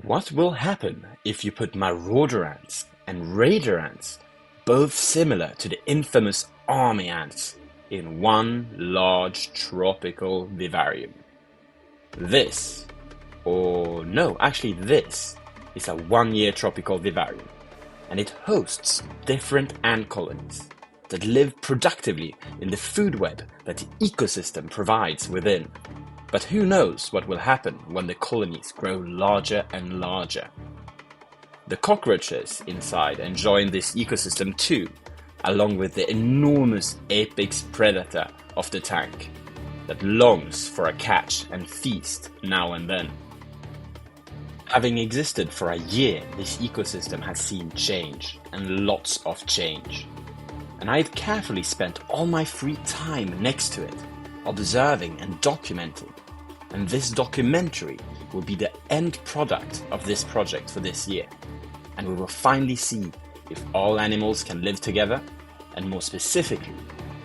What will happen if you put marauder ants and raider ants, both similar to the infamous army ants, in one large tropical vivarium? This, or no, actually this, is a one-year tropical vivarium, and it hosts different ant colonies that live productively in the food web that the ecosystem provides within. But who knows what will happen when the colonies grow larger and larger. The cockroaches inside enjoy this ecosystem too, along with the enormous apex predator of the tank that longs for a catch and feast now and then. Having existed for a year, this ecosystem has seen change, and lots of change. And I have carefully spent all my free time next to it, observing and documenting. And this documentary will be the end product of this project for this year. And we will finally see if all animals can live together, and more specifically,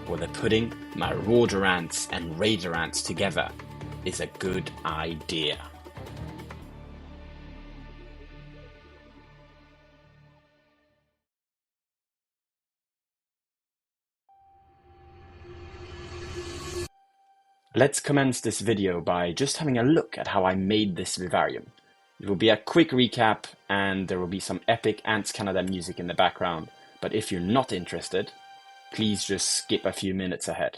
whether putting marauder ants and raider ants together is a good idea. Let's commence this video by just having a look at how I made this vivarium. It will be a quick recap and there will be some epic Ants Canada music in the background, but if you're not interested, please just skip a few minutes ahead.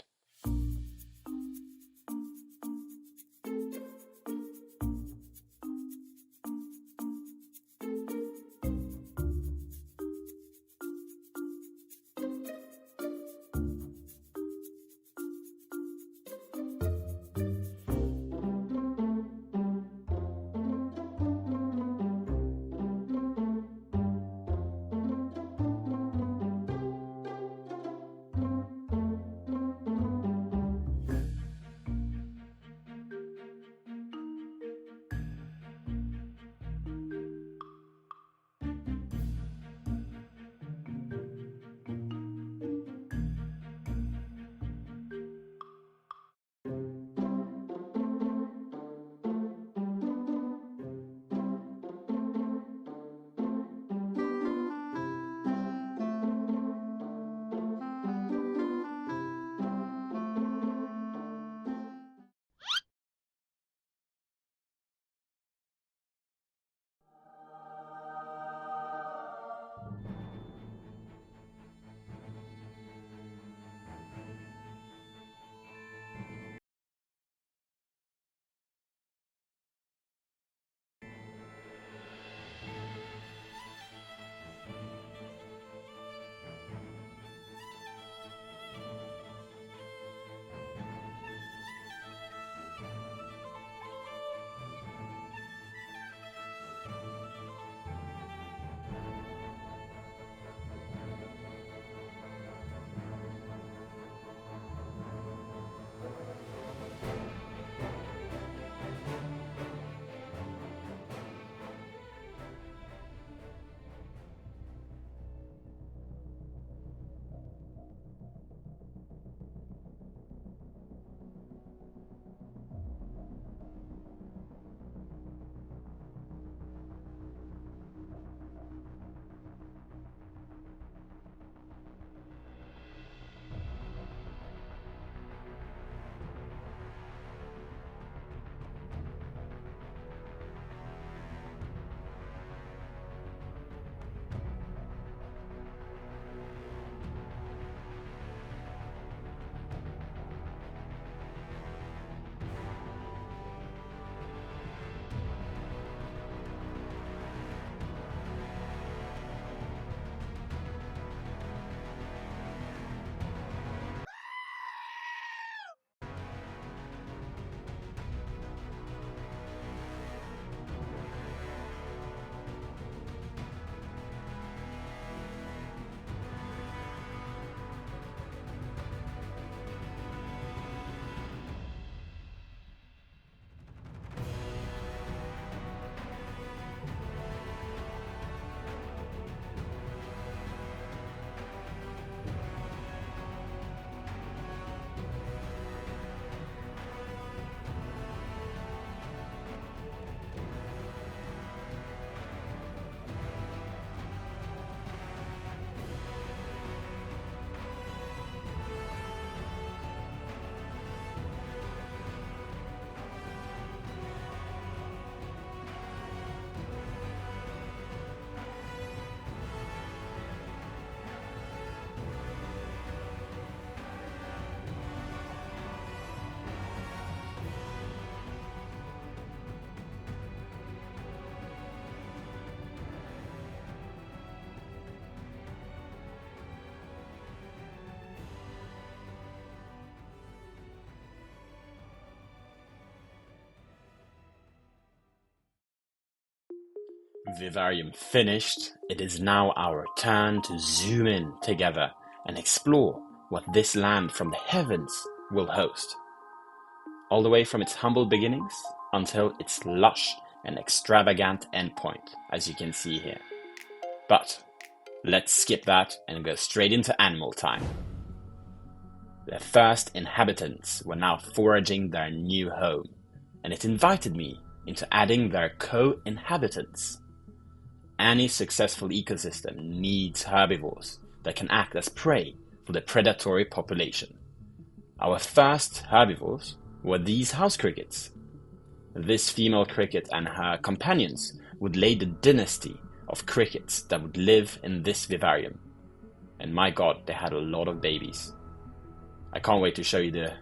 Vivarium finished, it is now our turn to zoom in together and explore what this land from the heavens will host. All the way from its humble beginnings until its lush and extravagant endpoint, as you can see here. But let's skip that and go straight into animal time. The first inhabitants were now foraging their new home, and it invited me into adding their co-inhabitants. Any successful ecosystem needs herbivores that can act as prey for the predatory population. Our first herbivores were these house crickets. This female cricket and her companions would lay the dynasty of crickets that would live in this vivarium. And my god, they had a lot of babies. I can't wait to show you the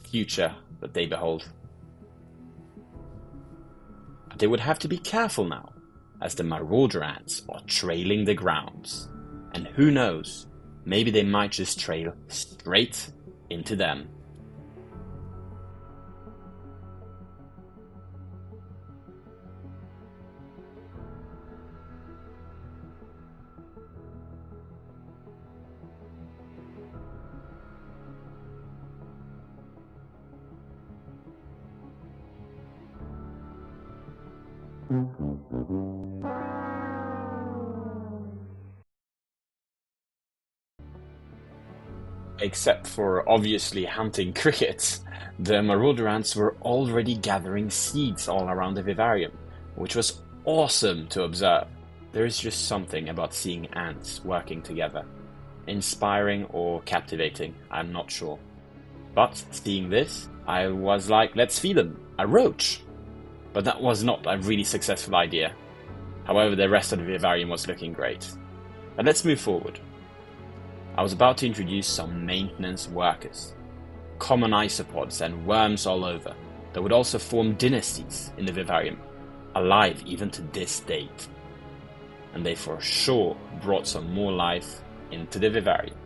future that they behold. But they would have to be careful now, as the marauder ants are trailing the grounds. And who knows, maybe they might just trail straight into them. Except for obviously hunting crickets, the marauder ants were already gathering seeds all around the vivarium, which was awesome to observe. There is just something about seeing ants working together. Inspiring or captivating, I'm not sure. But seeing this, I was like, let's feed them a roach. But that was not a really successful idea. However, the rest of the vivarium was looking great. But let's move forward. I was about to introduce some maintenance workers, common isopods and worms all over, that would also form dynasties in the vivarium, alive even to this date. And they for sure brought some more life into the vivarium.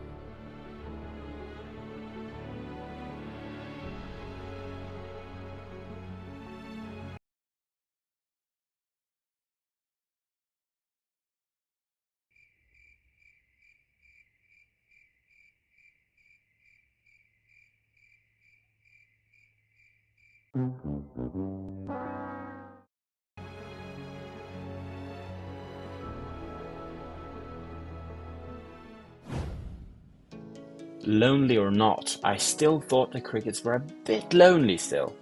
Lonely or not, I still thought the crickets were a bit lonely still,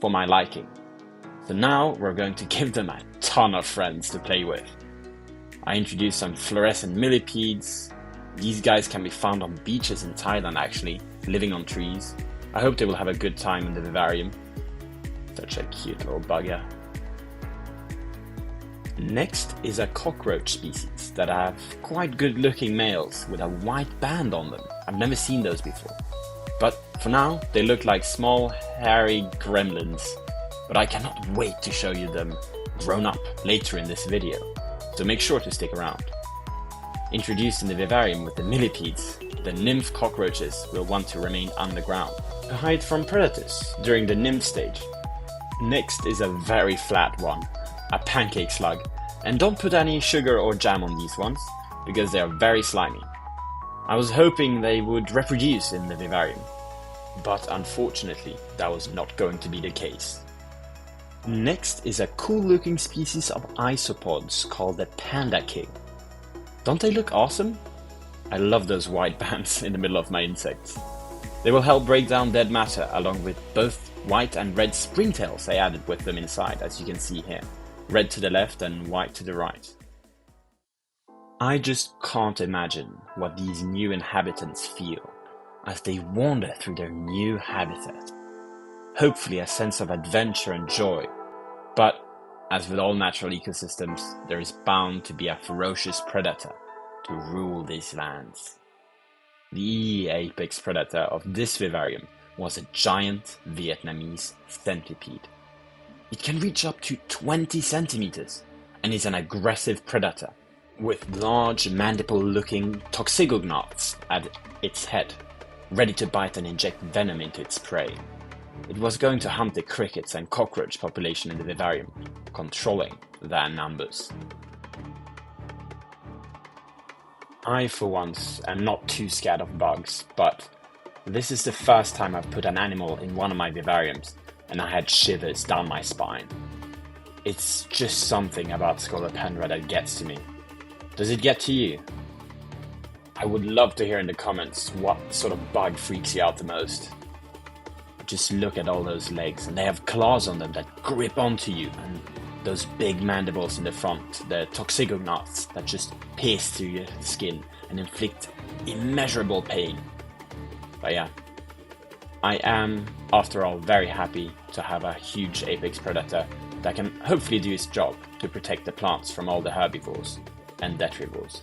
for my liking. So now we're going to give them a ton of friends to play with. I introduced some fluorescent millipedes. These guys can be found on beaches in Thailand actually, living on trees. I hope they will have a good time in the vivarium. Such a cute little bugger. Next is a cockroach species that have quite good looking males with a white band on them. I've never seen those before. But for now, they look like small, hairy gremlins. But I cannot wait to show you them grown up later in this video, so make sure to stick around. Introduced in the vivarium with the millipedes, the nymph cockroaches will want to remain underground to hide from predators during the nymph stage. Next is a very flat one, a pancake slug, and don't put any sugar or jam on these ones, because they are very slimy. I was hoping they would reproduce in the vivarium, but unfortunately that was not going to be the case. Next is a cool looking species of isopods called the panda king. Don't they look awesome? I love those white bands in the middle of my insects. They will help break down dead matter along with both white and red springtails I added with them inside, as you can see here. Red to the left and white to the right. I just can't imagine what these new inhabitants feel as they wander through their new habitat. Hopefully a sense of adventure and joy, but as with all natural ecosystems, there is bound to be a ferocious predator to rule these lands. The apex predator of this vivarium was a giant Vietnamese centipede. It can reach up to 20 centimeters and is an aggressive predator with large mandible-looking toxicognaths at its head, ready to bite and inject venom into its prey. It was going to hunt the crickets and cockroach population in the vivarium, controlling their numbers. I, for once, am not too scared of bugs, but this is the first time I've put an animal in one of my vivariums, and I had shivers down my spine. It's just something about Scolopendra that gets to me. Does it get to you? I would love to hear in the comments what sort of bug freaks you out the most. Just look at all those legs, and they have claws on them that grip onto you, and those big mandibles in the front, the toxicognaths that just pierce through your skin and inflict immeasurable pain. But yeah, I am, after all, very happy to have a huge apex predator that can hopefully do its job to protect the plants from all the herbivores and detrivores.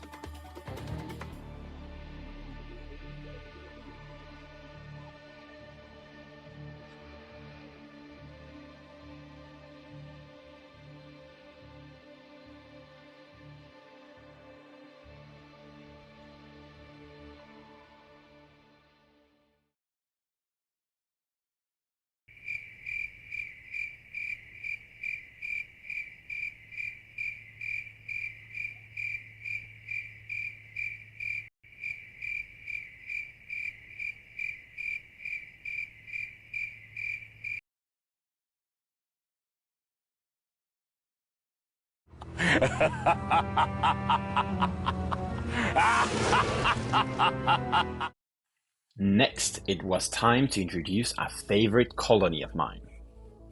Next, it was time to introduce a favorite colony of mine,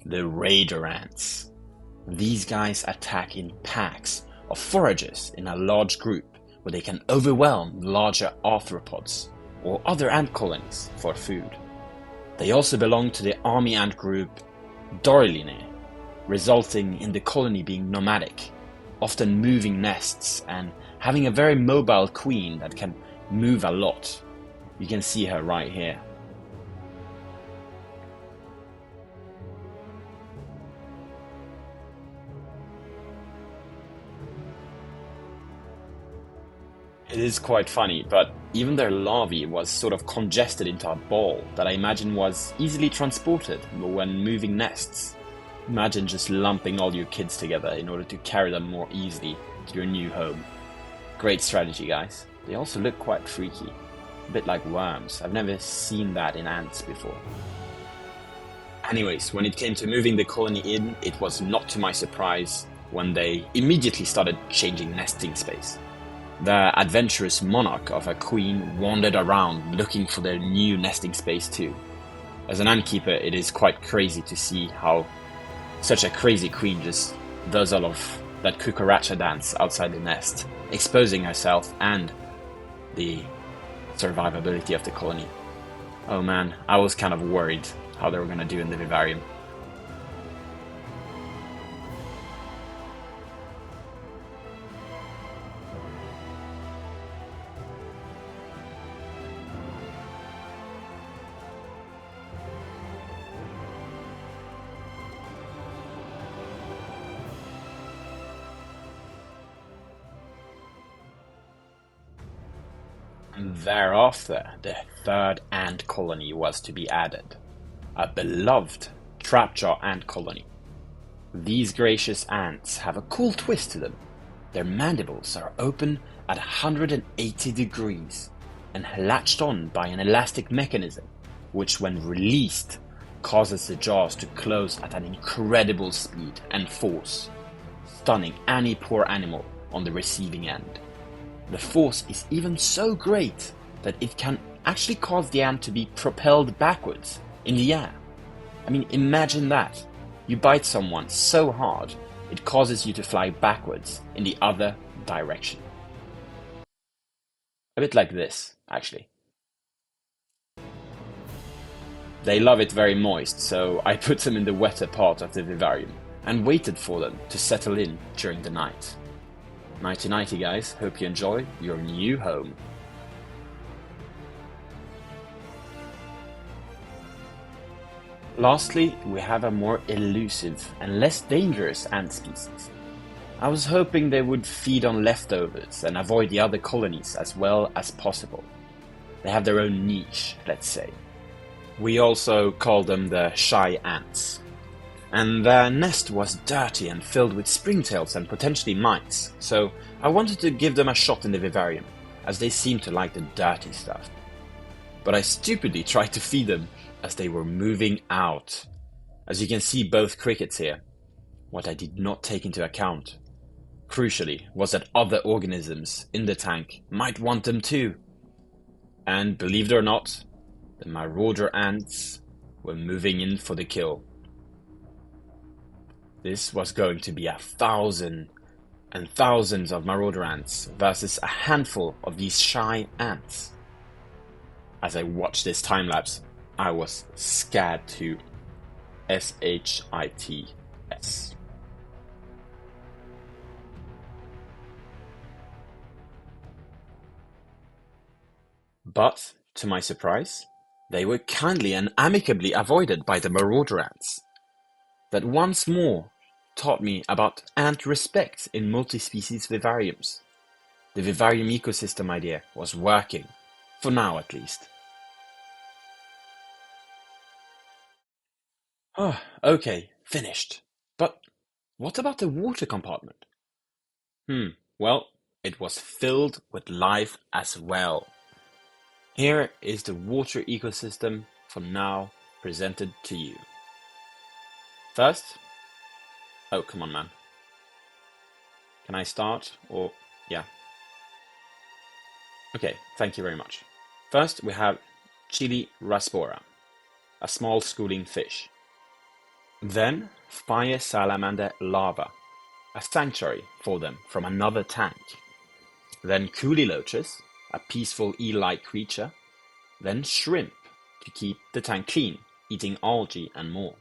the raider ants. These guys attack in packs of foragers in a large group where they can overwhelm larger arthropods or other ant colonies for food. They also belong to the army ant group Dorylinae, resulting in the colony being nomadic, often moving nests and having a very mobile queen that can move a lot. You can see her right here. It is quite funny, but even their larvae was sort of congested into a ball that I imagine was easily transported when moving nests. Imagine just lumping all your kids together in order to carry them more easily to your new home. Great strategy, guys. They also look quite freaky. A bit like worms. I've never seen that in ants before. Anyways, when it came to moving the colony in, it was not to my surprise when they immediately started changing nesting space. The adventurous monarch of a queen wandered around looking for their new nesting space too. As an ant keeper, it is quite crazy to see how such a crazy queen just does all of that cucaracha dance outside the nest, exposing herself and the survivability of the colony. Oh man, I was kind of worried how they were gonna do in the vivarium. Thereafter, the third ant colony was to be added, a beloved trapjaw ant colony. These gracious ants have a cool twist to them. Their mandibles are open at 180 degrees and latched on by an elastic mechanism, which when released causes the jaws to close at an incredible speed and force, stunning any poor animal on the receiving end. The force is even so great that it can actually cause the ant to be propelled backwards in the air. I mean, imagine that. You bite someone so hard, it causes you to fly backwards in the other direction. A bit like this, actually. They love it very moist, so I put them in the wetter part of the vivarium and waited for them to settle in during the night. Nighty nighty, guys. Hope you enjoy your new home. Lastly, we have a more elusive and less dangerous ant species. I was hoping they would feed on leftovers and avoid the other colonies as well as possible. They have their own niche, let's say. We also call them the shy ants. And their nest was dirty and filled with springtails and potentially mites, so I wanted to give them a shot in the vivarium as they seemed to like the dirty stuff. But I stupidly tried to feed them as they were moving out. As you can see, both crickets here. What I did not take into account, crucially, was that other organisms in the tank might want them too. And believe it or not, the marauder ants were moving in for the kill. This was going to be 1,000 and thousands of marauder ants versus a handful of these shy ants. As I watched this time lapse, I was scared too. SHITS. But, to my surprise, they were kindly and amicably avoided by the marauder ants. That once more taught me about ant respect in multi-species vivariums. The vivarium ecosystem idea was working, for now at least. Oh, okay, finished. But what about the water compartment? Well, it was filled with life as well. Here is the water ecosystem for now presented to you. First, oh come on man. Can I start or yeah? Okay, thank you very much. First we have Chili raspora, a small schooling fish. Then fire salamander larva, a sanctuary for them from another tank. Then coolie loaches, a peaceful eel-like creature. Then shrimp, to keep the tank clean, eating algae and more.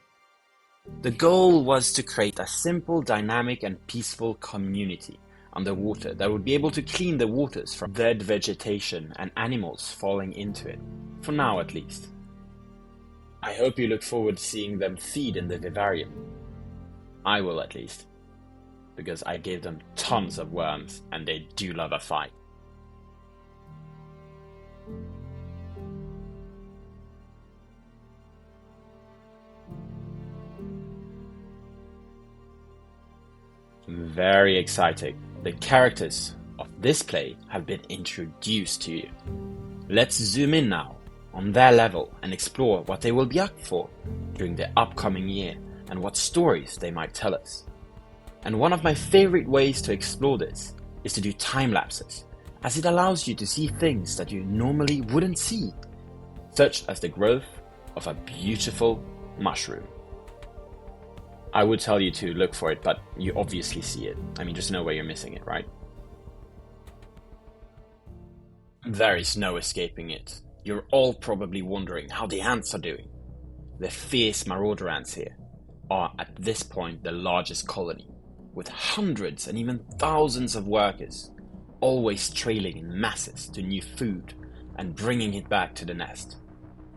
The goal was to create a simple, dynamic and peaceful community underwater that would be able to clean the waters from dead vegetation and animals falling into it, for now at least. I hope you look forward to seeing them feed in the vivarium. I will at least, because I gave them tons of worms and they do love a fight. Very exciting. The characters of this play have been introduced to you. Let's zoom in now on their level and explore what they will be up for during the upcoming year and what stories they might tell us. And one of my favorite ways to explore this is to do time lapses, as it allows you to see things that you normally wouldn't see, such as the growth of a beautiful mushroom. I would tell you to look for it, but you obviously see it. I mean, there's no way you're missing it, right? There is no escaping it. You're all probably wondering how the ants are doing. The fierce marauder ants here are at this point the largest colony, with hundreds and even thousands of workers, always trailing in masses to new food and bringing it back to the nest.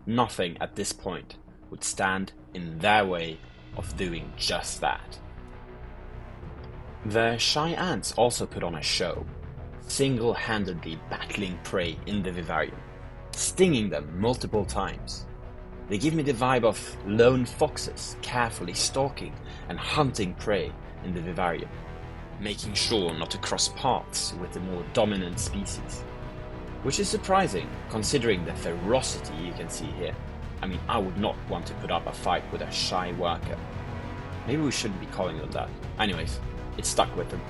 Nothing at this point would stand in their way of doing just that. The shy ants also put on a show, single-handedly battling prey in the vivarium, stinging them multiple times. They give me the vibe of lone foxes carefully stalking and hunting prey in the vivarium, making sure not to cross paths with the more dominant species. Which is surprising considering the ferocity you can see here. I mean, I would not want to put up a fight with a shy worker. Maybe we shouldn't be calling them that. Anyways, it stuck with them.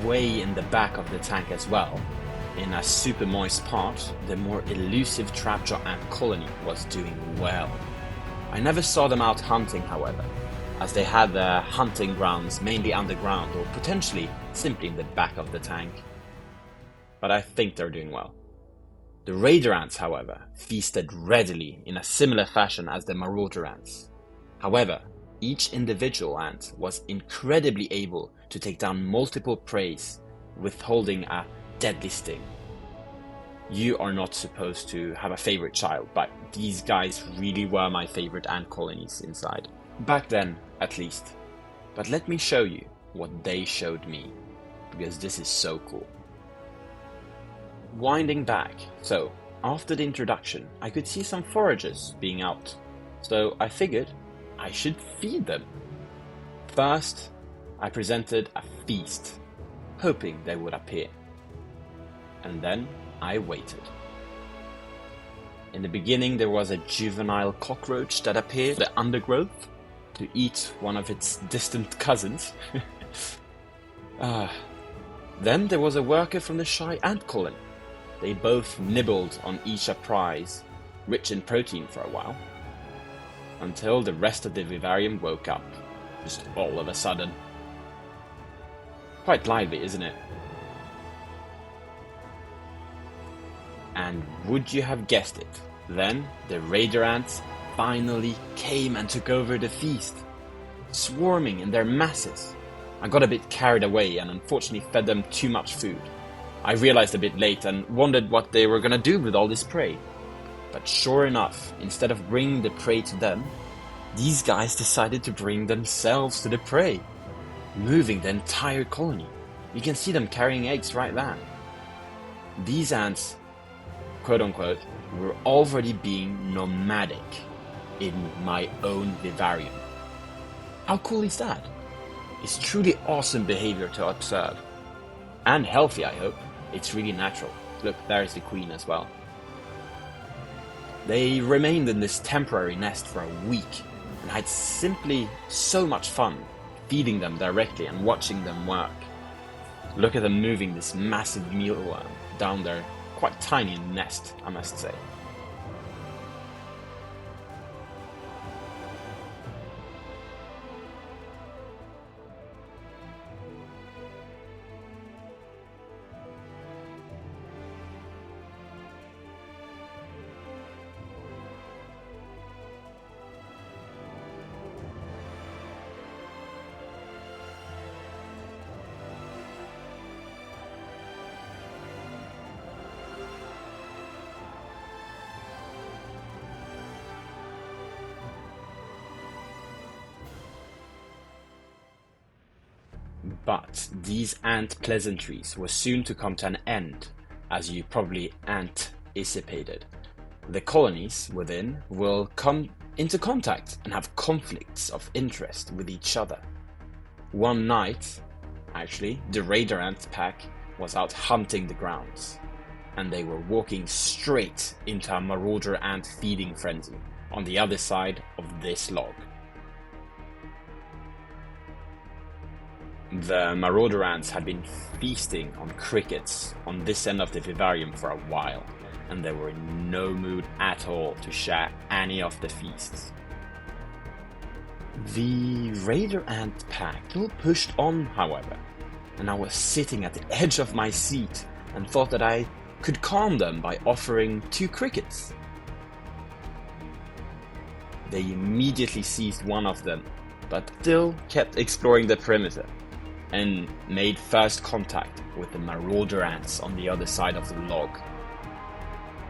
Way in the back of the tank as well, in a super moist part, the more elusive trapjaw ant colony was doing well. I never saw them out hunting, however, as they had their hunting grounds mainly underground or potentially simply in the back of the tank. But I think they're doing well. The raider ants, however, feasted readily in a similar fashion as the marauder ants. However, each individual ant was incredibly able to take down multiple preys, withholding a deadly sting. You are not supposed to have a favorite child, but these guys really were my favorite ant colonies inside. Back then, at least. But let me show you what they showed me, because this is so cool. winding back, so after the introduction, I could see some foragers being out, so I figured I should feed them. First, I presented a feast, hoping they would appear. And then I waited. In the beginning, there was a juvenile cockroach that appeared in the undergrowth to eat one of its distant cousins. Then there was a worker from the shy ant colony. They both nibbled on each a prize, rich in protein for a while, until the rest of the vivarium woke up, just all of a sudden. Quite lively, isn't it? And would you have guessed it, then the raider ants finally came and took over the feast, swarming in their masses. I got a bit carried away and unfortunately fed them too much food. I realized a bit late and wondered what they were gonna do with all this prey. But sure enough, instead of bringing the prey to them, these guys decided to bring themselves to the prey, moving the entire colony. You can see them carrying eggs right there. These ants, quote unquote, were already being nomadic in my own vivarium. How cool is that? It's truly awesome behavior to observe. And healthy, I hope. It's really natural. Look, there's the queen as well. They remained in this temporary nest for a week, and I had simply so much fun feeding them directly and watching them work. Look at them moving this massive mealworm down their quite tiny nest, I must say. But these ant pleasantries were soon to come to an end, as you probably anticipated. The colonies within will come into contact and have conflicts of interest with each other. One night, actually, the raider ant pack was out hunting the grounds, and they were walking straight into a marauder ant feeding frenzy on the other side of this log. The marauder ants had been feasting on crickets on this end of the vivarium for a while, and they were in no mood at all to share any of the feasts. The raider ant pack still pushed on, however, and I was sitting at the edge of my seat and thought that I could calm them by offering 2 crickets. They immediately seized one of them, but still kept exploring the perimeter, and made first contact with the marauder ants on the other side of the log,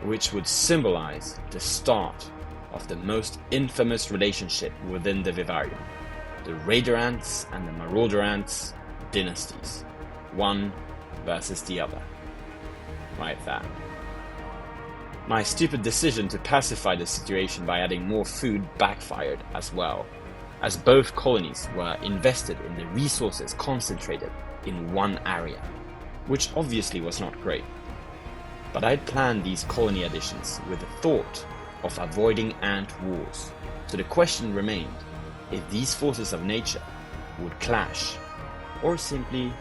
which would symbolize the start of the most infamous relationship within the vivarium, the raider ants and the marauder ants dynasties, one versus the other. Right there. My stupid decision to pacify the situation by adding more food backfired as well, as both colonies were invested in the resources concentrated in one area, which obviously was not great. But I'd planned these colony additions with the thought of avoiding ant wars, so the question remained if these forces of nature would clash or simply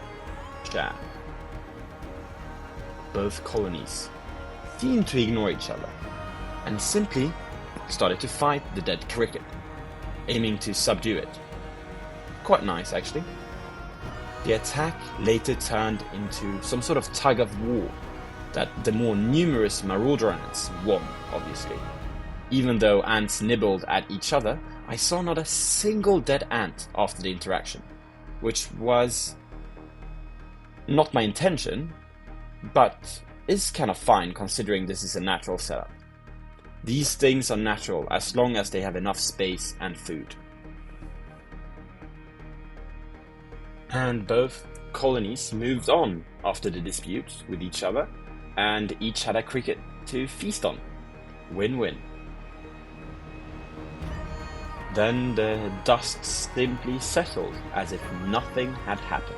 share. Both colonies seemed to ignore each other and simply started to fight the dead cricket, aiming to subdue it. Quite nice, actually. The attack later turned into some sort of tug of war that the more numerous marauder ants won, obviously. Even though ants nibbled at each other, I saw not a single dead ant after the interaction, which was not my intention, but is kind of fine considering this is a natural setup. These things are natural as long as they have enough space and food. And both colonies moved on after the dispute with each other and each had a cricket to feast on. Win-win. Then the dust simply settled as if nothing had happened.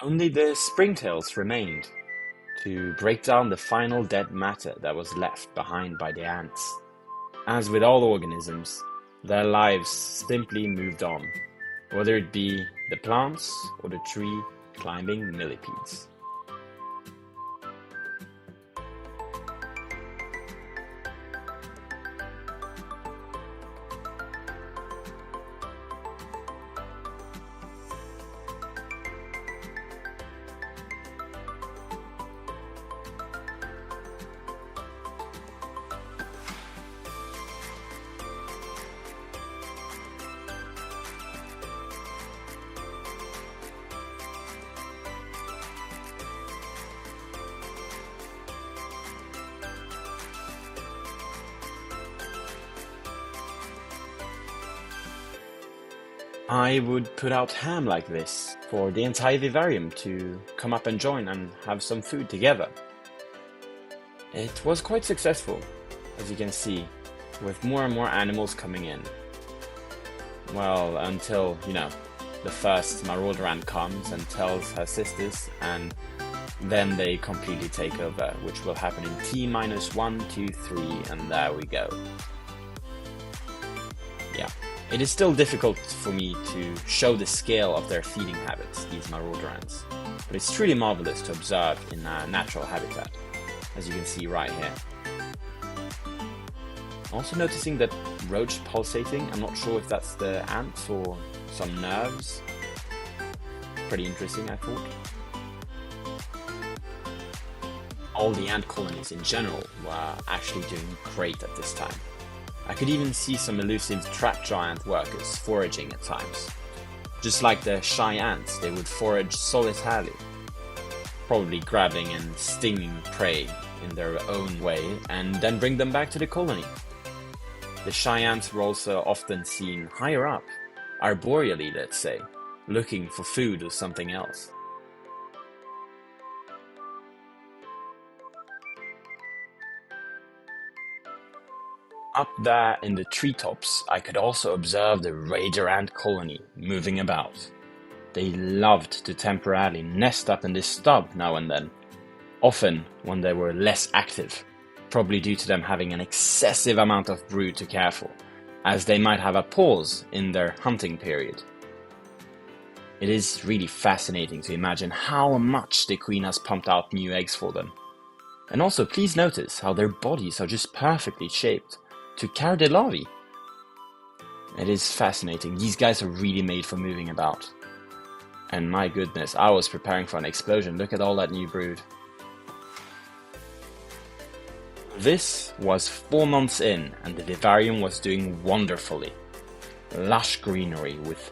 Only the springtails remained, to break down the final dead matter that was left behind by the ants. As with all organisms, their lives simply moved on, whether it be the plants or the tree climbing millipedes. I would put out ham like this for the entire vivarium to come up and join and have some food together. It was quite successful, as you can see, with more and more animals coming in. Well, until, the first marauder ant comes and tells her sisters, and then they completely take over, which will happen in T-1, 2, 3, and there we go. Yeah. It is still difficult for me to show the scale of their feeding habits, these marauder ants, but it's truly marvelous to observe in a natural habitat, as you can see right here. Also noticing that roach pulsating, I'm not sure if that's the ants or some nerves. Pretty interesting, I thought. All the ant colonies in general were actually doing great at this time. I could even see some elusive trap giant workers foraging at times. Just like the shy ants, they would forage solitarily, probably grabbing and stinging prey in their own way and then bring them back to the colony. The shy ants were also often seen higher up, arboreally let's say, looking for food or something else. Up there in the treetops, I could also observe the raider ant colony moving about. They loved to temporarily nest up in this stub now and then, often when they were less active, probably due to them having an excessive amount of brood to care for, as they might have a pause in their hunting period. It is really fascinating to imagine how much the queen has pumped out new eggs for them. And also please notice how their bodies are just perfectly shaped to carry the larvae. It is fascinating. These guys are really made for moving about. And my goodness, I was preparing for an explosion. Look at all that new brood. This was 4 months in, and the vivarium was doing wonderfully. Lush greenery with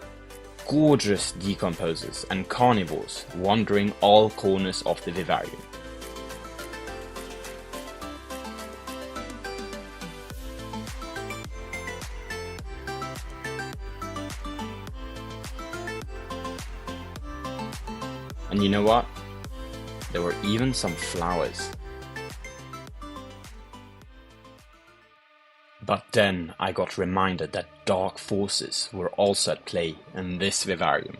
gorgeous decomposers and carnivores wandering all corners of the vivarium. And you know what? There were even some flowers. But then I got reminded that dark forces were also at play in this vivarium.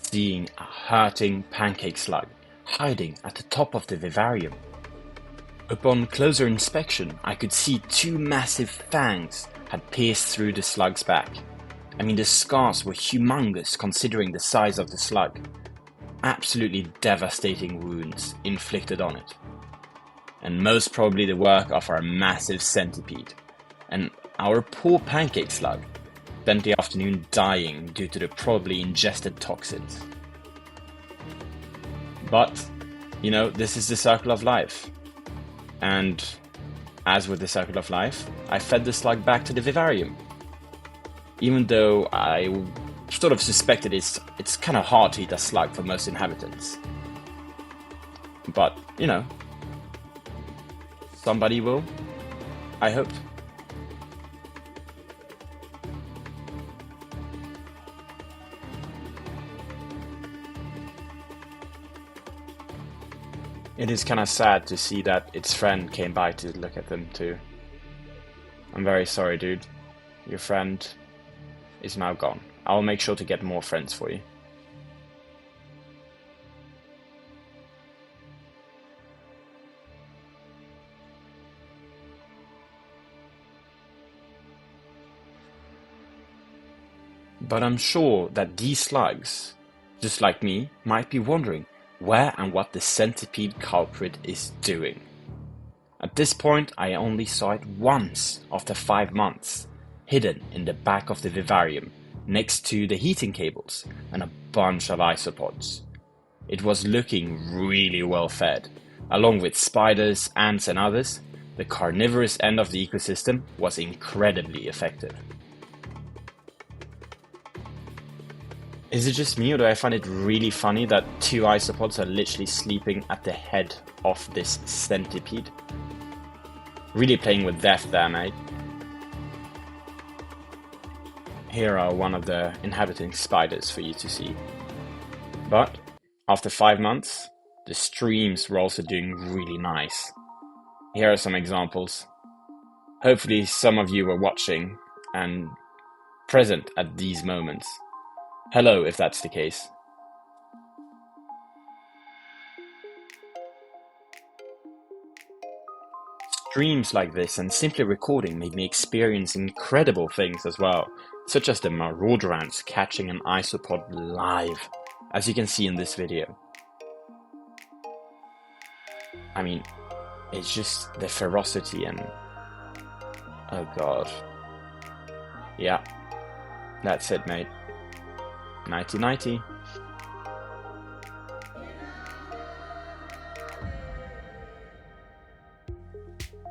Seeing a hurting pancake slug hiding at the top of the vivarium. Upon closer inspection, I could see 2 massive fangs had pierced through the slug's back. I mean, the scars were humongous considering the size of the slug. Absolutely devastating wounds inflicted on it. And most probably the work of our massive centipede. And our poor pancake slug spent the afternoon dying due to the probably ingested toxins. But, this is the circle of life. And as with the circle of life, I fed the slug back to the vivarium. Even though I sort of suspected it's kind of hard to eat a slug for most inhabitants. But, you know, somebody will, I hope. It is kind of sad to see that its friend came by to look at them too. I'm very sorry, dude. Your friend is now gone. I'll make sure to get more friends for you. But I'm sure that these slugs, just like me, might be wondering where and what the centipede culprit is doing. At this point, I only saw it once after 5 months, hidden in the back of the vivarium, next to the heating cables and a bunch of isopods. It was looking really well fed. Along with spiders, ants and others, the carnivorous end of the ecosystem was incredibly effective. Is it just me, or do I find it really funny that 2 isopods are literally sleeping at the head of this centipede? Really playing with death there, mate. Here are one of the inhabiting spiders for you to see. But after 5 months, the streams were also doing really nice. Here are some examples. Hopefully some of you were watching and present at these moments. Hello, if that's the case. Streams like this and simply recording made me experience incredible things as well, such as the marauder ants catching an isopod live, as you can see in this video. I mean, it's just the ferocity and... oh god. Yeah, that's it, mate. Nighty-nighty.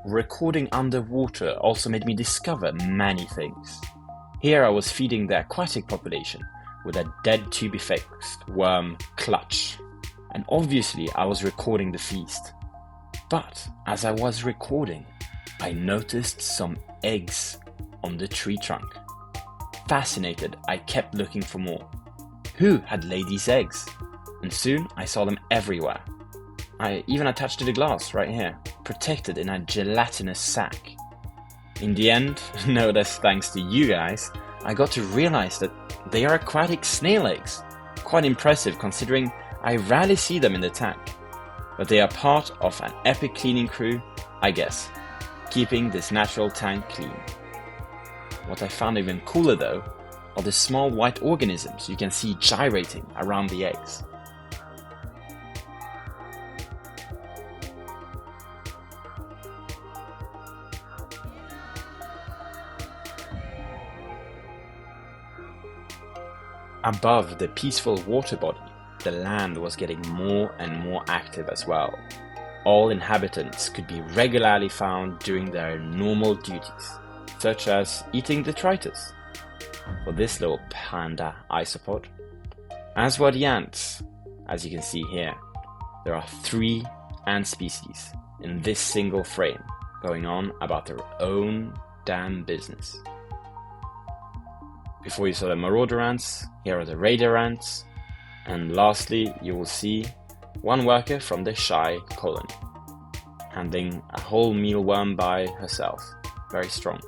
Recording underwater also made me discover many things. Here I was feeding the aquatic population with a dead tubifex worm clutch, and obviously I was recording the feast. But as I was recording, I noticed some eggs on the tree trunk. Fascinated, I kept looking for more. Who had laid these eggs? And soon I saw them everywhere. I even attached to the glass right here, protected in a gelatinous sack. In the end, no less thanks to you guys, I got to realize that they are aquatic snail eggs. Quite impressive considering I rarely see them in the tank. But they are part of an epic cleaning crew, I guess, keeping this natural tank clean. What I found even cooler though are the small white organisms you can see gyrating around the eggs. Above the peaceful water body, the land was getting more and more active as well. All inhabitants could be regularly found doing their normal duties, such as eating detritus for this little panda isopod, as were the ants. As you can see here, there are 3 ant species in this single frame going on about their own damn business. Before you saw the marauder ants, here are the raider ants, and lastly you will see one worker from the shy colony, handling a whole mealworm by herself. Very strong.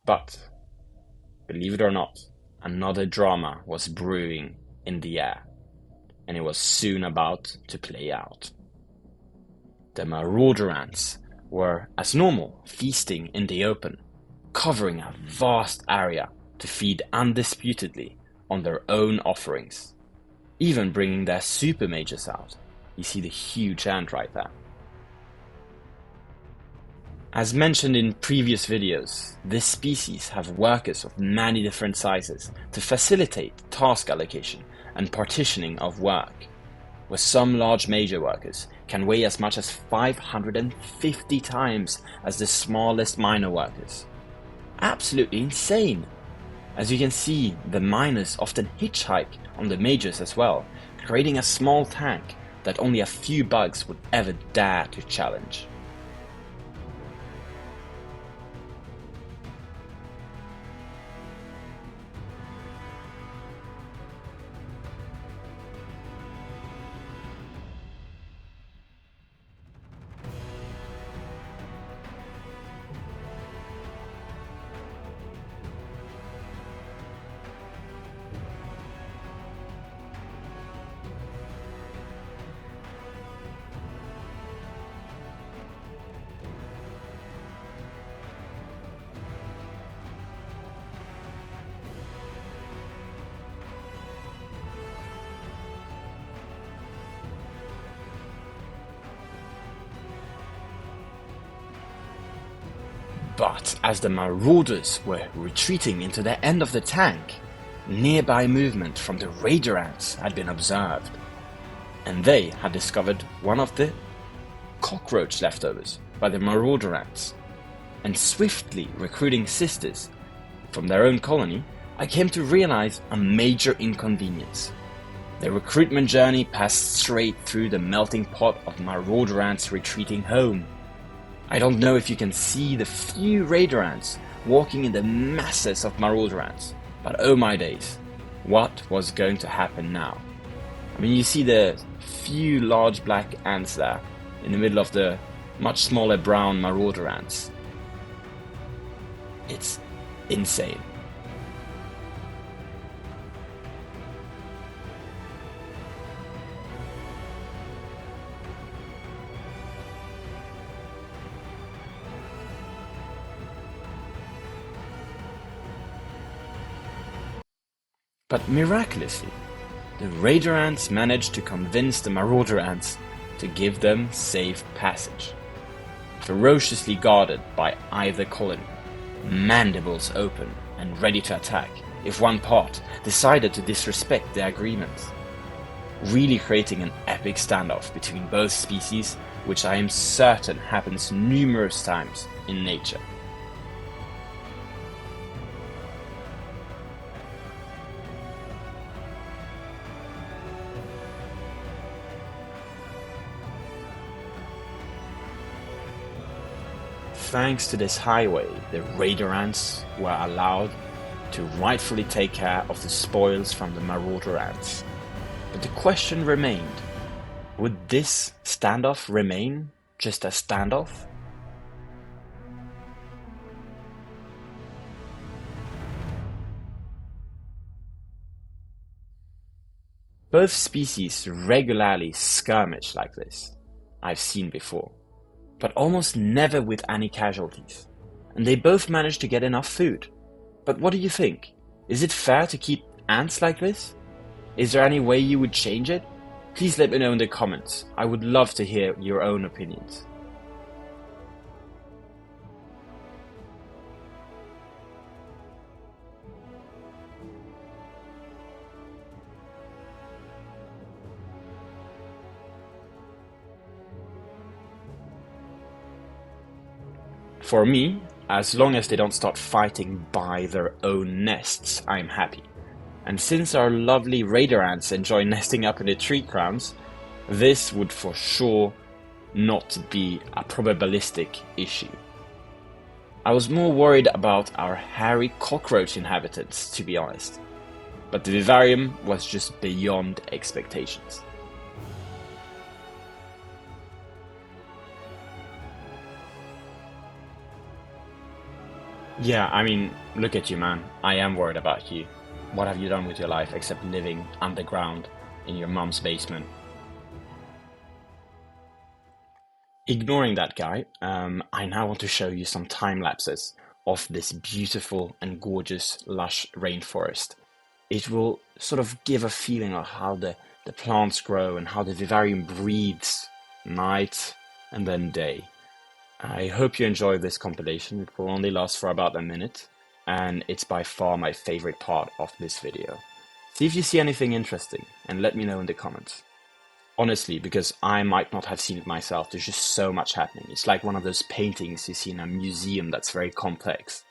But, believe it or not, another drama was brewing in the air, and it was soon about to play out. The marauder ants were, as normal, feasting in the open, covering a vast area to feed undisputedly on their own offerings, even bringing their super majors out. You see the huge ant right there. As mentioned in previous videos, this species have workers of many different sizes to facilitate task allocation and partitioning of work, where some large major workers can weigh as much as 550 times as the smallest minor workers. Absolutely insane! As you can see, the miners often hitchhike on the majors as well, creating a small tank that only a few bugs would ever dare to challenge. But as the marauders were retreating into the end of the tank, nearby movement from the raider ants had been observed, and they had discovered one of the cockroach leftovers by the marauder ants, and swiftly recruiting sisters from their own colony, I came to realize a major inconvenience. The recruitment journey passed straight through the melting pot of marauder ants retreating home. I don't know if you can see the few raider ants walking in the masses of marauder ants, but oh my days, what was going to happen now? I mean, you see the few large black ants there in the middle of the much smaller brown marauder ants. It's insane. But miraculously, the raider ants managed to convince the marauder ants to give them safe passage. Ferociously guarded by either colony, mandibles open and ready to attack if one part decided to disrespect the agreement, really creating an epic standoff between both species, which I am certain happens numerous times in nature. Thanks to this highway, the raider ants were allowed to rightfully take care of the spoils from the marauder ants. But the question remained, would this standoff remain just a standoff? Both species regularly skirmish like this, I've seen before, but almost never with any casualties, and they both manage to get enough food. But what do you think? Is it fair to keep ants like this? Is there any way you would change it? Please let me know in the comments. I would love to hear your own opinions. For me, as long as they don't start fighting by their own nests, I'm happy. And since our lovely raider ants enjoy nesting up in the tree crowns, this would for sure not be a probabilistic issue. I was more worried about our hairy cockroach inhabitants, to be honest. But the vivarium was just beyond expectations. Yeah, I mean, look at you, man. I am worried about you. What have you done with your life except living underground in your mom's basement? Ignoring that guy, I now want to show you some time lapses of this beautiful and gorgeous lush rainforest. It will sort of give a feeling of how the plants grow and how the vivarium breathes night and then day. I hope you enjoyed this compilation. It will only last for about a minute, and it's by far my favorite part of this video. See if you see anything interesting, and let me know in the comments. Honestly, because I might not have seen it myself, there's just so much happening. It's like one of those paintings you see in a museum that's very complex.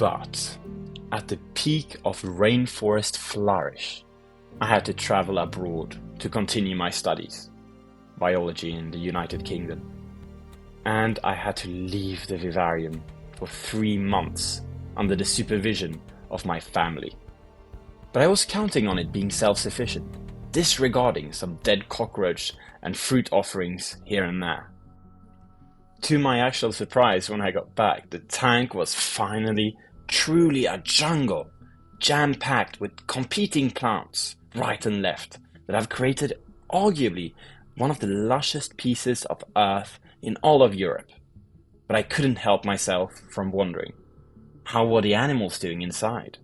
But at the peak of rainforest flourish, I had to travel abroad to continue my studies, biology in the United Kingdom. And I had to leave the vivarium for 3 months under the supervision of my family. But I was counting on it being self-sufficient, disregarding some dead cockroach and fruit offerings here and there. To my actual surprise, when I got back, the tank was finally truly a jungle, jam-packed with competing plants right and left that have created arguably one of the lushest pieces of earth in all of Europe. But I couldn't help myself from wondering, how were the animals doing inside?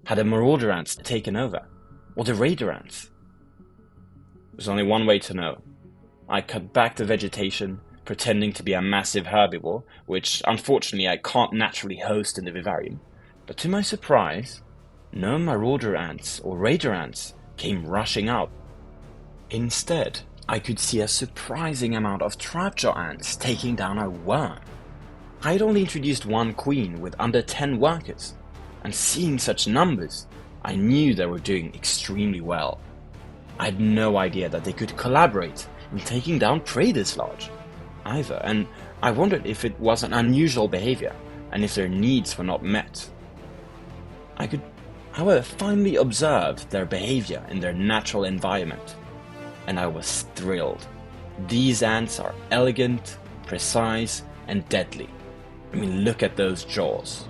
Had the marauder ants taken over? Or the raider ants? There's only one way to know. I cut back the vegetation, pretending to be a massive herbivore, which unfortunately I can't naturally host in the vivarium. But to my surprise, no marauder ants or raider ants came rushing out. Instead, I could see a surprising amount of trapjaw ants taking down a worm. I had only introduced one queen with under 10 workers, and seeing such numbers, I knew they were doing extremely well. I had no idea that they could collaborate in taking down prey this large either, and I wondered if it was an unusual behavior and if their needs were not met. I could, however, finally observe their behavior in their natural environment, and I was thrilled. These ants are elegant, precise, and deadly. I mean, look at those jaws.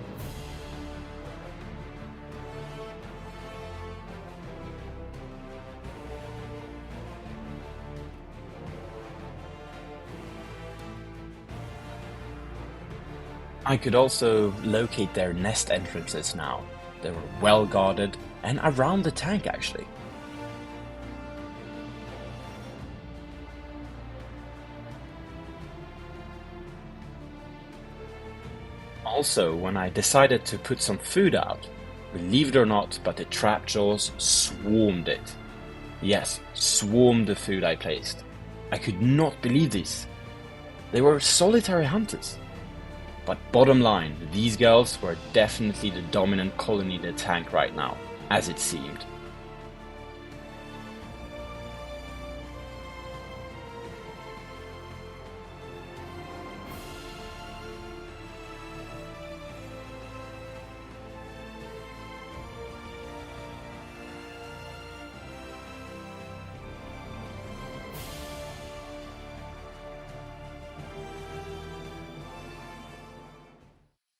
I could also locate their nest entrances now. They were well guarded and around the tank actually. Also, when I decided to put some food out, believe it or not, but the trapjaws swarmed it. Yes, swarmed the food I placed. I could not believe this. They were solitary hunters. But bottom line, these girls were definitely the dominant colony in the tank right now, as it seemed.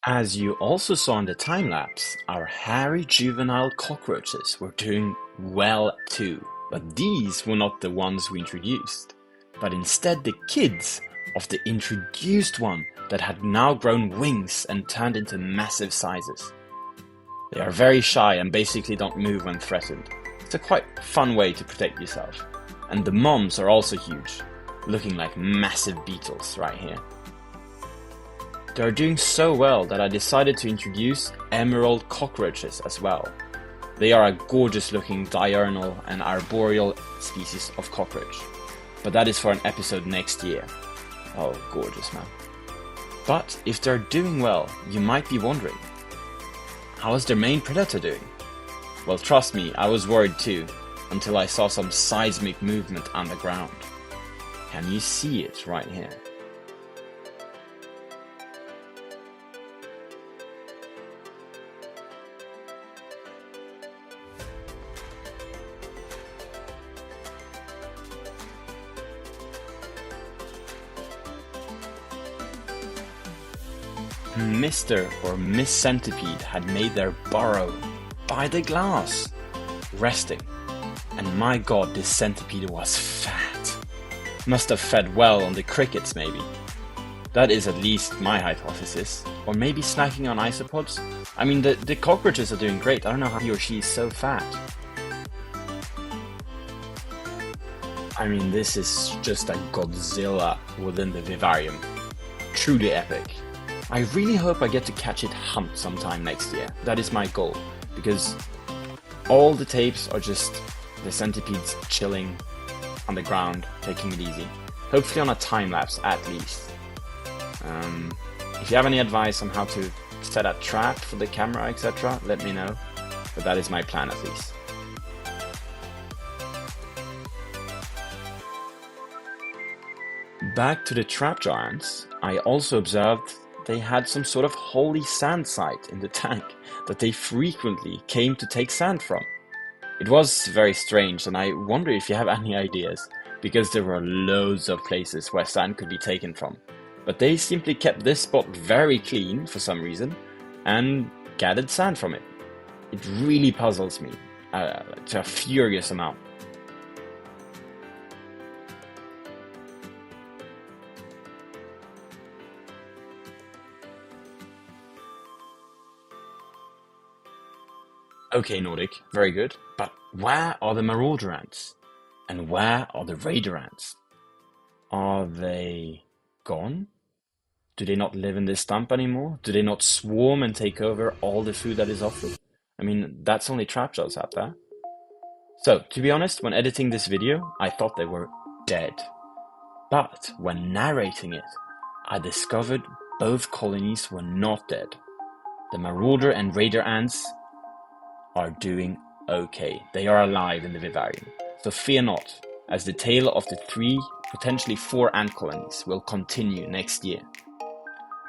As you also saw in the time-lapse, our hairy juvenile cockroaches were doing well too. But these were not the ones we introduced, but instead the kids of the introduced one that had now grown wings and turned into massive sizes. They are very shy and basically don't move when threatened. It's a quite fun way to protect yourself. And the moms are also huge, looking like massive beetles right here. They are doing so well that I decided to introduce emerald cockroaches as well. They are a gorgeous looking diurnal and arboreal species of cockroach. But that is for an episode next year. Oh, gorgeous man. But if they're doing well, you might be wondering, how is their main predator doing? Well, trust me, I was worried too, until I saw some seismic movement underground. Can you see it right here? Mr. or Miss Centipede had made their burrow by the glass, resting. And my god, this centipede was fat. Must have fed well on the crickets maybe. That is at least my hypothesis. Or maybe snacking on isopods? I mean, the cockroaches are doing great. I don't know how he or she is so fat. I mean, this is just a Godzilla within the vivarium. Truly epic. I really hope I get to catch it humped sometime next year. That is my goal, because all the tapes are just the centipedes chilling on the ground, taking it easy. Hopefully on a time lapse at least. If you have any advice on how to set a trap for the camera, etc., let me know. But that is my plan at least. Back to the trap giants, I also observed they had some sort of holy sand site in the tank that they frequently came to take sand from. It was very strange, and I wonder if you have any ideas, because there were loads of places where sand could be taken from. But they simply kept this spot very clean for some reason, and gathered sand from it. It really puzzles me to a furious amount. Okay, Nordic, very good. But where are the marauder ants? And where are the raider ants? Are they gone? Do they not live in this stump anymore? Do they not swarm and take over all the food that is offered? I mean, that's only trapjaws out there. So, to be honest, when editing this video, I thought they were dead. But when narrating it, I discovered both colonies were not dead. The marauder and raider ants are doing okay. They are alive in the vivarium. So fear not, as the tale of the 3, potentially 4 ant colonies will continue next year.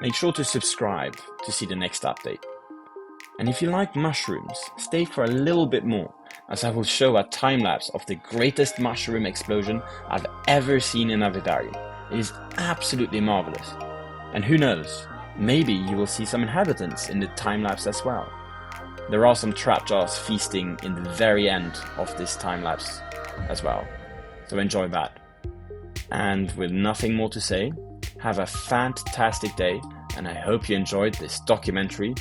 Make sure to subscribe to see the next update. And if you like mushrooms, stay for a little bit more, as I will show a time-lapse of the greatest mushroom explosion I've ever seen in a vivarium. It is absolutely marvelous. And who knows, maybe you will see some inhabitants in the time-lapse as well. There are some trapjaws feasting in the very end of this time-lapse as well, so enjoy that. And with nothing more to say, have a fantastic day, and I hope you enjoyed this documentary